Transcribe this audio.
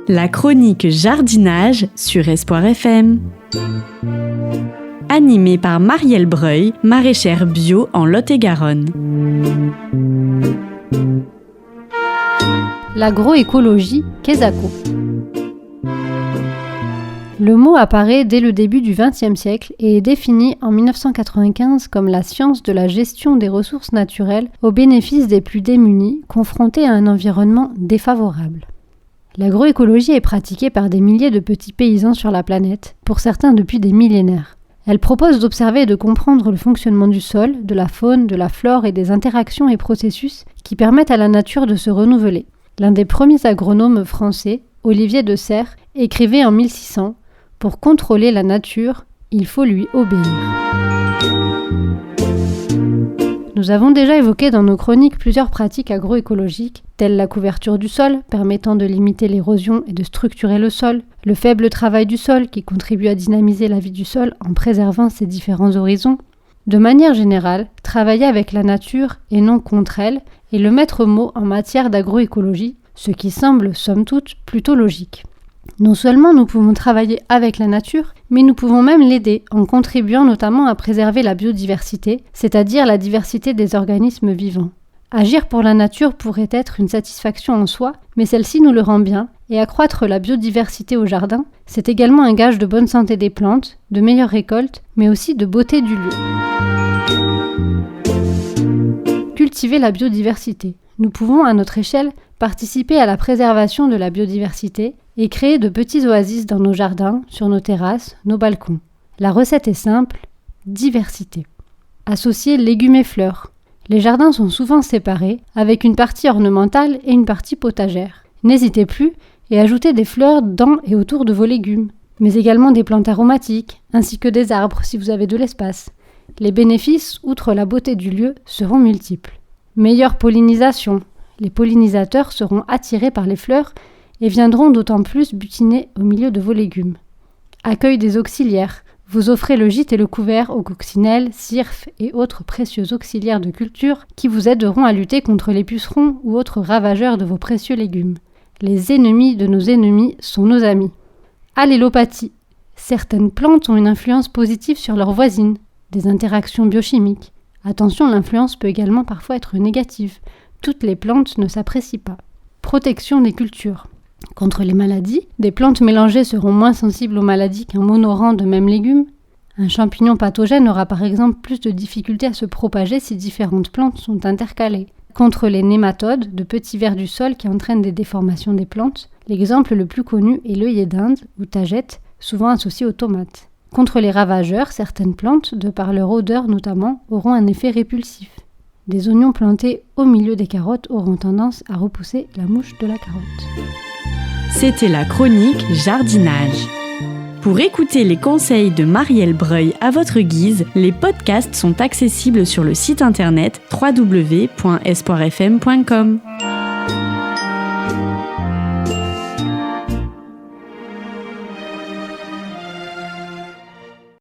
La chronique jardinage sur Espoir FM. Animée par Marielle Breuil, maraîchère bio en Lot-et-Garonne. L'agroécologie, Kesako. Le mot apparaît dès le début du XXe siècle et est défini en 1995 comme la science de la gestion des ressources naturelles au bénéfice des plus démunis, confrontés à un environnement défavorable. L'agroécologie est pratiquée par des milliers de petits paysans sur la planète, pour certains depuis des millénaires. Elle propose d'observer et de comprendre le fonctionnement du sol, de la faune, de la flore et des interactions et processus qui permettent à la nature de se renouveler. L'un des premiers agronomes français, Olivier de Serres, écrivait en 1600 « Pour contrôler la nature, il faut lui obéir ». Nous avons déjà évoqué dans nos chroniques plusieurs pratiques agroécologiques, telles la couverture du sol, permettant de limiter l'érosion et de structurer le sol, le faible travail du sol, qui contribue à dynamiser la vie du sol en préservant ses différents horizons. De manière générale, travailler avec la nature et non contre elle est le maître mot en matière d'agroécologie, ce qui semble, somme toute, plutôt logique. Non seulement nous pouvons travailler avec la nature, mais nous pouvons même l'aider en contribuant notamment à préserver la biodiversité, c'est-à-dire la diversité des organismes vivants. Agir pour la nature pourrait être une satisfaction en soi, mais celle-ci nous le rend bien, et accroître la biodiversité au jardin, c'est également un gage de bonne santé des plantes, de meilleures récoltes, mais aussi de beauté du lieu. Cultiver la biodiversité. Nous pouvons, à notre échelle, participer à la préservation de la biodiversité et créer de petits oasis dans nos jardins, sur nos terrasses, nos balcons. La recette est simple, diversité. Associer légumes et fleurs. Les jardins sont souvent séparés, avec une partie ornementale et une partie potagère. N'hésitez plus et ajoutez des fleurs dans et autour de vos légumes, mais également des plantes aromatiques, ainsi que des arbres si vous avez de l'espace. Les bénéfices, outre la beauté du lieu, seront multiples. Meilleure pollinisation. Les pollinisateurs seront attirés par les fleurs et viendront d'autant plus butiner au milieu de vos légumes. Accueil des auxiliaires. Vous offrez le gîte et le couvert aux coccinelles, cirfes et autres précieux auxiliaires de culture qui vous aideront à lutter contre les pucerons ou autres ravageurs de vos précieux légumes. Les ennemis de nos ennemis sont nos amis. Allélopathie. Certaines plantes ont une influence positive sur leurs voisines, des interactions biochimiques. Attention, l'influence peut également parfois être négative. Toutes les plantes ne s'apprécient pas. Protection des cultures. Contre les maladies, des plantes mélangées seront moins sensibles aux maladies qu'un monorang de même légume. Un champignon pathogène aura par exemple plus de difficultés à se propager si différentes plantes sont intercalées. Contre les nématodes, de petits vers du sol qui entraînent des déformations des plantes, l'exemple le plus connu est l'œillet d'Inde ou tagette, souvent associé aux tomates. Contre les ravageurs, certaines plantes, de par leur odeur notamment, auront un effet répulsif. Des oignons plantés au milieu des carottes auront tendance à repousser la mouche de la carotte. C'était la chronique jardinage. Pour écouter les conseils de Marielle Breuil à votre guise, les podcasts sont accessibles sur le site internet www.espoirfm.com.